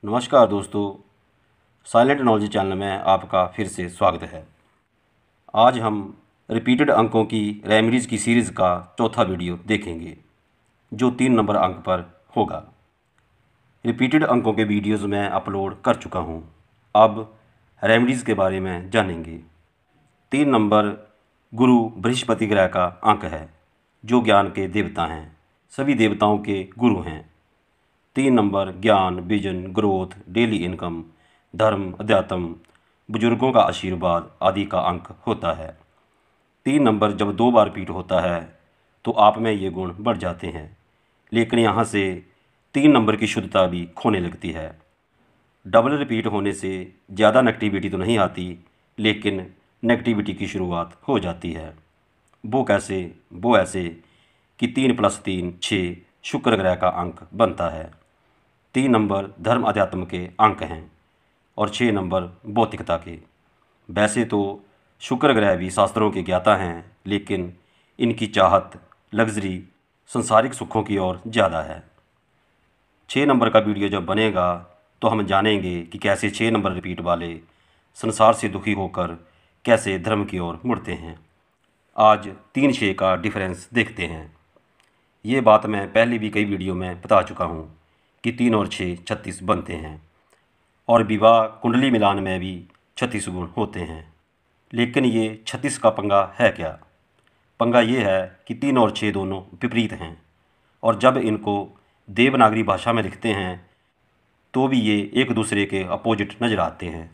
नमस्कार दोस्तों, silent knowledge channel में आपका फिर से स्वागत है। आज हम रिपीटेड अंकों की रेमेडीज़ की सीरीज़ का चौथा वीडियो देखेंगे, जो 3 नंबर अंक पर होगा। रिपीटेड अंकों के वीडियोज़ मैं अपलोड कर चुका हूँ। अब रेमेडीज़ के बारे में जानेंगे। 3 नंबर गुरु बृहस्पति ग्रह का अंक है, जो ज्ञान के देवता हैं, सभी देवताओं के गुरु हैं। 3 नंबर ज्ञान, विजन, ग्रोथ, डेली इनकम, धर्म, अध्यात्म, बुजुर्गों का आशीर्वाद आदि का अंक होता है। 3 नंबर जब 2 बार रिपीट होता है तो आप में ये गुण बढ़ जाते हैं, लेकिन यहाँ से 3 नंबर की शुद्धता भी खोने लगती है। डबल रिपीट होने से ज़्यादा नेगेटिविटी तो नहीं आती, लेकिन नेगेटिविटी की शुरुआत हो जाती है। वो कैसे? वो ऐसे कि 3 + 3 6 शुक्र ग्रह का अंक बनता है। 3 नंबर धर्म अध्यात्म के अंक हैं और 6 नंबर भौतिकता के। वैसे तो शुक्र ग्रह भी शास्त्रों के ज्ञाता हैं, लेकिन इनकी चाहत लग्जरी संसारिक सुखों की ओर ज़्यादा है। 6 नंबर का वीडियो जब बनेगा तो हम जानेंगे कि कैसे 6 नंबर रिपीट वाले संसार से दुखी होकर कैसे धर्म की ओर मुड़ते हैं। आज 3-6 का डिफरेंस देखते हैं। ये बात मैं पहले भी कई वीडियो में बता चुका हूँ कि 3 और 6 36 बनते हैं, और विवाह कुंडली मिलान में भी 36 गुण होते हैं। लेकिन ये 36 का पंगा है क्या? पंगा ये है कि 3 और 6 दोनों विपरीत हैं, और जब इनको देवनागरी भाषा में लिखते हैं तो भी ये एक दूसरे के अपोजिट नज़र आते हैं,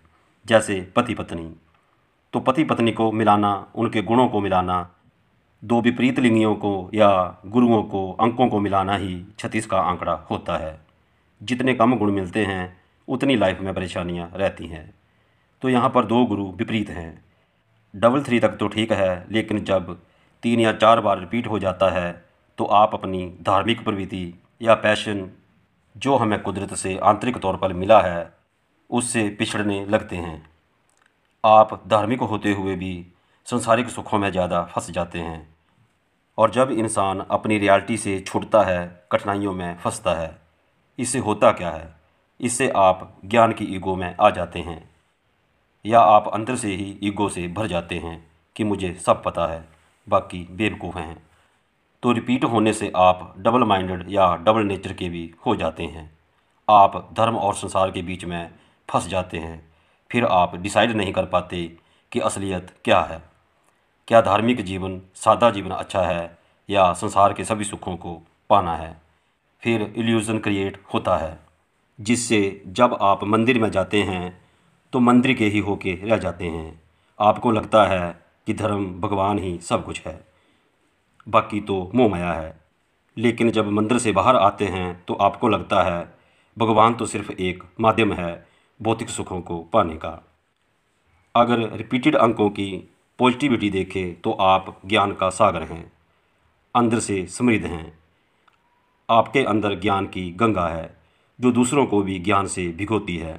जैसे पति पत्नी। तो पति पत्नी को मिलाना, उनके गुणों को मिलाना, 2 विपरीत लिंगियों को या गुरुओं को, अंकों को मिलाना ही 36 का आंकड़ा होता है। जितने कम गुण मिलते हैं उतनी लाइफ में परेशानियां रहती हैं। तो यहाँ पर 2 गुरु विपरीत हैं। डबल 3 तक तो ठीक है, लेकिन जब 3 या 4 बार रिपीट हो जाता है तो आप अपनी धार्मिक प्रवृत्ति या पैशन, जो हमें कुदरत से आंतरिक तौर पर मिला है, उससे पिछड़ने लगते हैं। आप धार्मिक होते हुए भी संसारिक सुखों में ज़्यादा फंस जाते हैं, और जब इंसान अपनी रियलिटी से छूटता है, कठिनाइयों में फंसता है। इससे होता क्या है? इससे आप ज्ञान की ईगो में आ जाते हैं, या आप अंदर से ही ईगो से भर जाते हैं कि मुझे सब पता है, बाकी बेवकूफ़ हैं। तो रिपीट होने से आप डबल माइंडेड या डबल नेचर के भी हो जाते हैं। आप धर्म और संसार के बीच में फंस जाते हैं। फिर आप डिसाइड नहीं कर पाते कि असलियत क्या है। क्या धार्मिक जीवन, सादा जीवन अच्छा है, या संसार के सभी सुखों को पाना है? फिर इल्यूज़न क्रिएट होता है, जिससे जब आप मंदिर में जाते हैं तो मंदिर के ही होके रह जाते हैं। आपको लगता है कि धर्म, भगवान ही सब कुछ है, बाकी तो मोह माया है। लेकिन जब मंदिर से बाहर आते हैं तो आपको लगता है भगवान तो सिर्फ एक माध्यम है भौतिक सुखों को पाने का। अगर रिपीटेड अंकों की पॉजिटिविटी देखें तो आप ज्ञान का सागर हैं, अंदर से समृद्ध हैं। आपके अंदर ज्ञान की गंगा है, जो दूसरों को भी ज्ञान से भिगोती है।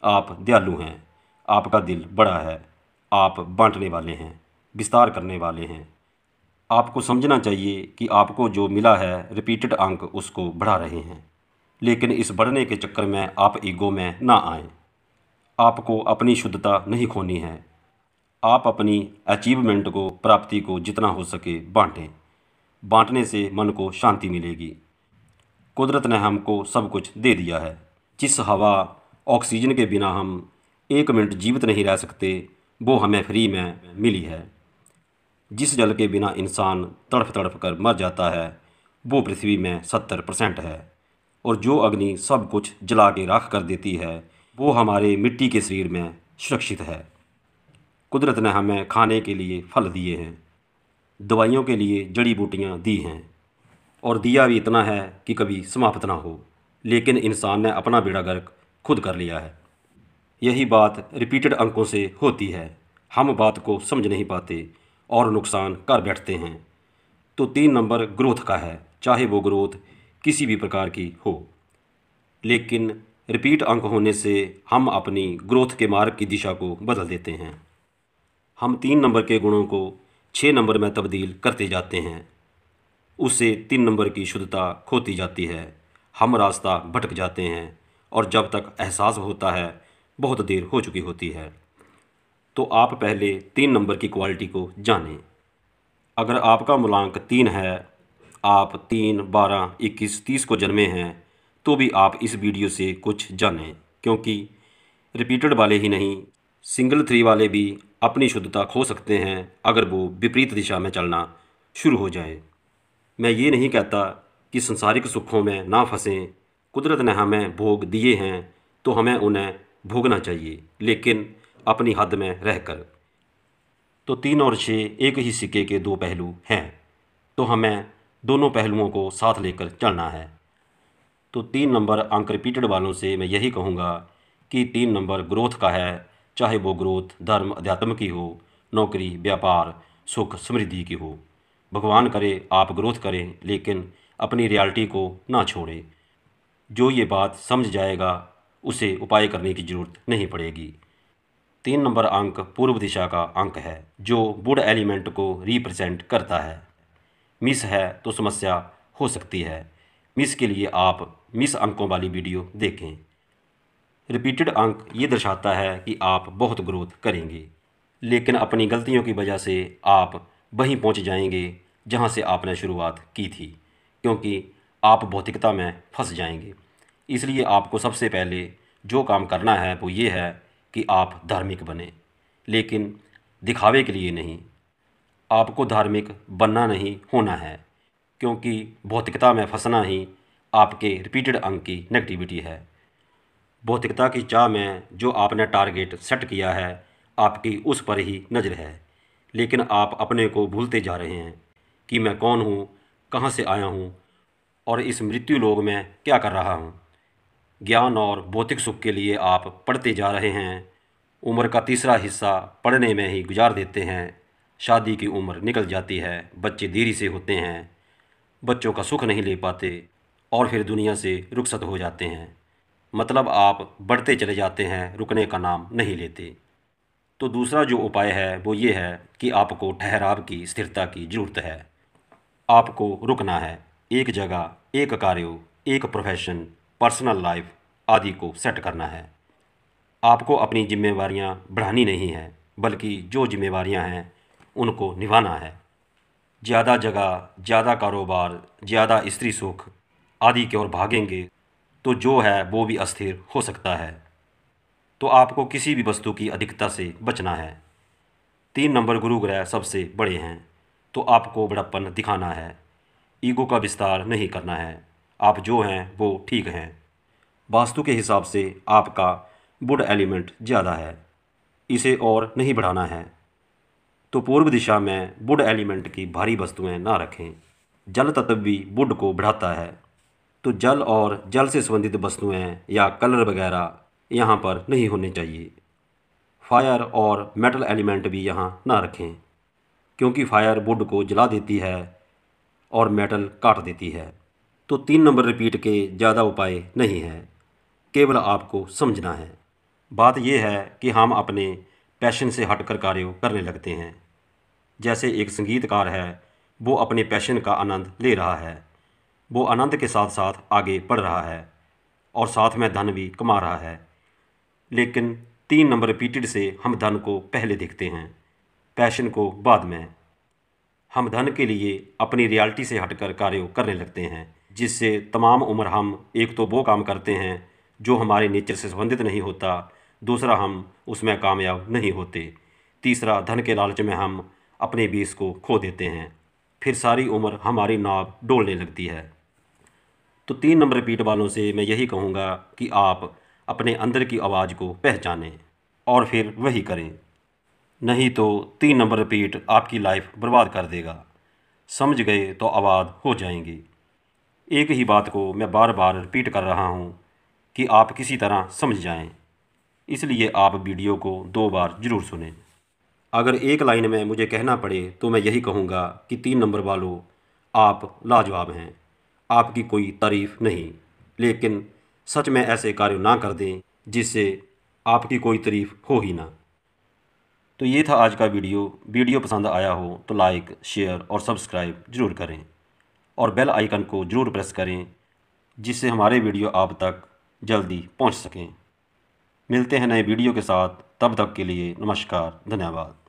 आप दयालु हैं, आपका दिल बड़ा है, आप बांटने वाले हैं, विस्तार करने वाले हैं। आपको समझना चाहिए कि आपको जो मिला है रिपीटेड अंक उसको बढ़ा रहे हैं, लेकिन इस बढ़ने के चक्कर में आप ईगो में ना आएं। आपको अपनी शुद्धता नहीं खोनी है। आप अपनी अचीवमेंट को, प्राप्ति को जितना हो सके बांटें। बांटने से मन को शांति मिलेगी। कुदरत ने हमको सब कुछ दे दिया है। जिस हवा, ऑक्सीजन के बिना हम 1 मिनट जीवित नहीं रह सकते, वो हमें फ्री में मिली है। जिस जल के बिना इंसान तड़फ तड़फ कर मर जाता है, वो पृथ्वी में 70% है। और जो अग्नि सब कुछ जला के राख कर देती है, वो हमारे मिट्टी के शरीर में सुरक्षित है। कुदरत ने हमें खाने के लिए फल दिए हैं, दवाइयों के लिए जड़ी बूटियाँ दी हैं, और दिया भी इतना है कि कभी समाप्त ना हो। लेकिन इंसान ने अपना बेड़ा गर्क खुद कर लिया है। यही बात रिपीटेड अंकों से होती है। हम बात को समझ नहीं पाते और नुकसान कर बैठते हैं। तो 3 नंबर ग्रोथ का है, चाहे वो ग्रोथ किसी भी प्रकार की हो। लेकिन रिपीट अंक होने से हम अपनी ग्रोथ के मार्ग की दिशा को बदल देते हैं। हम 3 नंबर के गुणों को 6 नंबर में तब्दील करते जाते हैं। उससे 3 नंबर की शुद्धता खोती जाती है। हम रास्ता भटक जाते हैं और जब तक एहसास होता है बहुत देर हो चुकी होती है। तो आप पहले 3 नंबर की क्वालिटी को जानें। अगर आपका मूलांक 3 है, आप 3, 12, 21, 30 को जन्मे हैं, तो भी आप इस वीडियो से कुछ जानें, क्योंकि रिपीटेड वाले ही नहीं, सिंगल 3 वाले भी अपनी शुद्धता खो सकते हैं अगर वो विपरीत दिशा में चलना शुरू हो जाए। मैं ये नहीं कहता कि संसारिक सुखों में ना फंसें। कुदरत ने हमें भोग दिए हैं तो हमें उन्हें भोगना चाहिए, लेकिन अपनी हद में रहकर। तो 3 और 6 एक ही सिक्के के 2 पहलू हैं, तो हमें दोनों पहलुओं को साथ लेकर चलना है। तो 3 नंबर अंक रिपीटेड वालों से मैं यही कहूँगा कि 3 नंबर ग्रोथ का है, चाहे वो ग्रोथ धर्म अध्यात्म की हो, नौकरी, व्यापार, सुख समृद्धि की हो। भगवान करे आप ग्रोथ करें, लेकिन अपनी रियलिटी को ना छोड़ें। जो ये बात समझ जाएगा उसे उपाय करने की ज़रूरत नहीं पड़ेगी। 3 नंबर अंक पूर्व दिशा का अंक है, जो वुड एलिमेंट को रिप्रेजेंट करता है। मिस है तो समस्या हो सकती है। मिस के लिए आप मिस अंकों वाली वीडियो देखें। रिपीटेड अंक ये दर्शाता है कि आप बहुत ग्रोथ करेंगे, लेकिन अपनी गलतियों की वजह से आप वहीं पहुंच जाएंगे जहां से आपने शुरुआत की थी, क्योंकि आप भौतिकता में फंस जाएंगे। इसलिए आपको सबसे पहले जो काम करना है वो ये है कि आप धार्मिक बने, लेकिन दिखावे के लिए नहीं। आपको धार्मिक बनना नहीं, होना है, क्योंकि भौतिकता में फंसना ही आपके रिपीटेड अंक की नेगेटिविटी है। भौतिकता की चाह में जो आपने टारगेट सेट किया है, आपकी उस पर ही नज़र है, लेकिन आप अपने को भूलते जा रहे हैं कि मैं कौन हूँ, कहाँ से आया हूँ और इस मृत्यु लोक में क्या कर रहा हूँ। ज्ञान और भौतिक सुख के लिए आप पढ़ते जा रहे हैं। उम्र का तीसरा हिस्सा पढ़ने में ही गुजार देते हैं। शादी की उम्र निकल जाती है, बच्चे देरी से होते हैं, बच्चों का सुख नहीं ले पाते और फिर दुनिया से रुखसत हो जाते हैं। मतलब आप बढ़ते चले जाते हैं, रुकने का नाम नहीं लेते। तो दूसरा जो उपाय है वो ये है कि आपको ठहराव की, स्थिरता की ज़रूरत है। आपको रुकना है, एक जगह, एक कार्य, एक प्रोफेशन, पर्सनल लाइफ आदि को सेट करना है। आपको अपनी जिम्मेवारियां बढ़ानी नहीं हैं, बल्कि जो जिम्मेवारियां हैं उनको निभाना है। ज़्यादा जगह, ज़्यादा कारोबार, ज़्यादा स्त्री सुख आदि की ओर भागेंगे तो जो है वो भी अस्थिर हो सकता है। तो आपको किसी भी वस्तु की अधिकता से बचना है। 3 नंबर गुरु ग्रह सबसे बड़े हैं, तो आपको बड़प्पन दिखाना है, ईगो का विस्तार नहीं करना है। आप जो हैं वो ठीक हैं। वास्तु के हिसाब से आपका वुड एलिमेंट ज़्यादा है, इसे और नहीं बढ़ाना है। तो पूर्व दिशा में वुड एलिमेंट की भारी वस्तुएं ना रखें। जल तत्व भी वुड को बढ़ाता है, तो जल और जल से संबंधित वस्तुएं या कलर वगैरह यहाँ पर नहीं होने चाहिए। फायर और मेटल एलिमेंट भी यहाँ ना रखें, क्योंकि फायर वुड को जला देती है और मेटल काट देती है। तो 3 नंबर रिपीट के ज़्यादा उपाय नहीं हैं, केवल आपको समझना है। बात यह है कि हम अपने पैशन से हटकर कार्य करने लगते हैं। जैसे एक संगीतकार है, वो अपने पैशन का आनंद ले रहा है, वो आनंद के साथ साथ आगे बढ़ रहा है और साथ में धन भी कमा रहा है। लेकिन 3 नंबर रिपीटेड से हम धन को पहले देखते हैं, पैशन को बाद में। हम धन के लिए अपनी रियलिटी से हटकर कार्य करने लगते हैं, जिससे तमाम उम्र हम एक तो वो काम करते हैं जो हमारे नेचर से संबंधित नहीं होता, दूसरा हम उसमें कामयाब नहीं होते, तीसरा धन के लालच में हम अपने बेस को खो देते हैं, फिर सारी उम्र हमारी नाव डोलने लगती है। तो 3 नंबर रिपीट वालों से मैं यही कहूँगा कि आप अपने अंदर की आवाज़ को पहचानें और फिर वही करें, नहीं तो 3 नंबर रिपीट आपकी लाइफ बर्बाद कर देगा। समझ गए तो आबाद हो जाएंगे। एक ही बात को मैं बार बार रिपीट कर रहा हूँ कि आप किसी तरह समझ जाएं, इसलिए आप वीडियो को 2 बार ज़रूर सुनें। अगर एक लाइन में मुझे कहना पड़े तो मैं यही कहूँगा कि 3 नंबर वालों, आप लाजवाब हैं। आपकी कोई तारीफ़ नहीं, लेकिन सच में ऐसे कार्य ना कर दें जिससे आपकी कोई तारीफ़ हो ही ना। तो ये था आज का वीडियो पसंद आया हो तो लाइक, शेयर और सब्सक्राइब ज़रूर करें और बेल आइकन को ज़रूर प्रेस करें, जिससे हमारे वीडियो आप तक जल्दी पहुंच सकें। मिलते हैं नए वीडियो के साथ, तब तक के लिए नमस्कार, धन्यवाद।